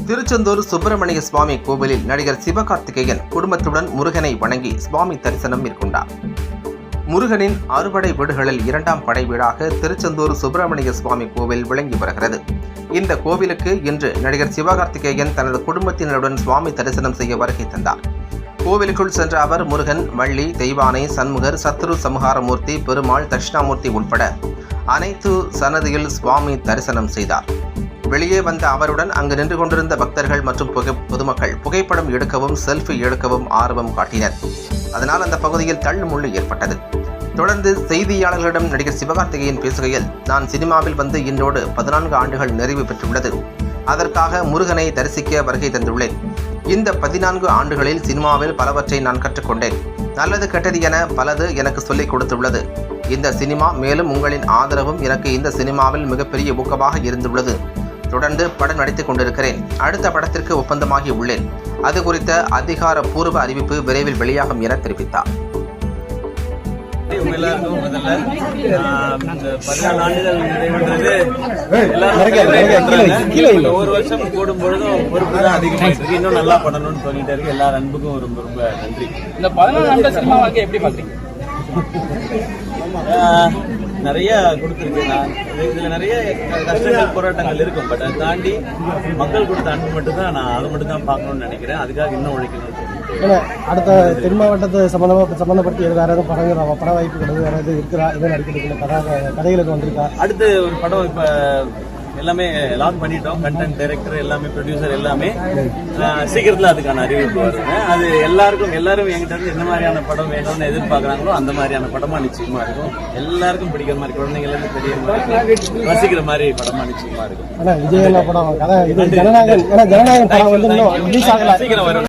திருச்செந்தூர் சுப்பிரமணிய சுவாமி கோவிலில் நடிகர் சிவகார்த்திகேயன் குடும்பத்துடன் முருகனை வணங்கி சுவாமி தரிசனம் மேற்கொண்டார். முருகனின் அறுபடை வீடுகளில் இரண்டாம் படை வீடாக திருச்செந்தூர் சுப்பிரமணிய சுவாமி கோவில் விளங்கி வருகிறது. இந்த கோவிலுக்கு இன்று நடிகர் சிவகார்த்திகேயன் தனது குடும்பத்தினருடன் சுவாமி தரிசனம் செய்ய வருகை தந்தார். கோவிலுக்குள் சென்ற அவர் முருகன், வள்ளி, தெய்வானை, சண்முகர், சத்ரு சம்ஹாரமூர்த்தி, பெருமாள், தட்சிணாமூர்த்தி உட்பட அனைத்து சன்னதியில் சுவாமி தரிசனம் செய்தார். வெளியே வந்த அவருடன் அங்கு நின்று கொண்டிருந்த பக்தர்கள் மற்றும் பொதுமக்கள் புகைப்படம் எடுக்கவும் செல்ஃபி எடுக்கவும் ஆர்வம் காட்டினர். அதனால் அந்த பகுதியில் தள்ளுமுள்ளு ஏற்பட்டது. தொடர்ந்து செய்தியாளர்களிடம் நடிகர் சிவகார்த்திகேயன் பேசுகையில், நான் சினிமாவில் வந்து இன்றோடு 14 ஆண்டுகள் நிறைவு பெற்றுள்ளது. அதற்காக முருகனை தரிசிக்க வருகை தந்துள்ளேன். இந்த 14 ஆண்டுகளில் சினிமாவில் பலவற்றை நான் கற்றுக்கொண்டேன். நல்லது கெட்டது என பலது எனக்கு சொல்லிக் கொடுத்துள்ளது. இந்த சினிமா மேலும் உங்களின் ஆதரவும் எனக்கு இந்த சினிமாவில் மிகப்பெரிய ஊக்கமாக இருந்துள்ளது. தொடர்ந்து படம் நடித்துக் கொண்டிருக்கிறேன். அடுத்த படத்திற்கு ஒப்பந்தமாகி உள்ளேன். அது குறித்த அதிகாரப்பூர்வ அறிவிப்பு விரைவில் வெளியாகும் என தெரிவித்தார். எல்லாருக்கும் முதல்ல 14 ஆண்டுகள் நிறைவுன்றது ஒவ்வொரு வருஷம் கூடும் பொழுதும் பொறுப்பு தான் அதிகமாயிட்டு இருக்கு. இன்னும் நல்லா பண்ணணும்னு சொல்லிட்டு இருக்கு. எல்லா அன்புக்கும் ரொம்ப ரொம்ப நன்றி. இந்த 14 ஆண்டு சினிமா வாழ்க்கை எப்படி பாக்குறீங்க? நிறைய கொடுத்துருக்கு. இதுல நிறைய கஷ்டங்கள் போராட்டங்கள் இருக்கும். பட் அதை தாண்டி மக்கள் கொடுத்த அன்பு மட்டும் தான் நான் அதை மட்டும் தான் பார்க்கணும்னு நினைக்கிறேன். அதுக்காக இன்னும் உழைக்கணும்னு சொல்லிட்டு அடுத்த தென் மாவட்டத்தை சம்பந்தப்படுத்தி பட வாய்ப்புகள் வேற எதுவும் இருக்கிறா? எதுவும் நடிக்கிறதுக்குள்ள கதைகளுக்கு வந்திருக்கா? அடுத்து ஒரு படம் இப்ப எல்லாமே லாக் பண்ணிட்டோம். கண்டென்ட் டைரக்டர் எல்லாமே, ப்ரொடியூசர் எல்லாமே. சீக்கிரத்துல அதுக்கான அறிவிப்பு வருங்க. அது எல்லாரும் எங்கிட்ட இருந்து என்ன மாதிரியான படம் வேணும்னு எதிர்பார்க்கறாங்களோ அந்த மாதிரியான படமா நிச்சயமா இருக்கும். எல்லாருக்கும் பிடிக்கிற மாதிரி, குழந்தைங்கள இருந்து பெரிய மாதிரி ரசிக்கிற மாதிரி படமா நிச்சயமா இருக்கும். விஜய் படம் ஜனநாயகன் படம் வந்து ரிலீஸ் ஆகல, சீக்கிரம் வரும்.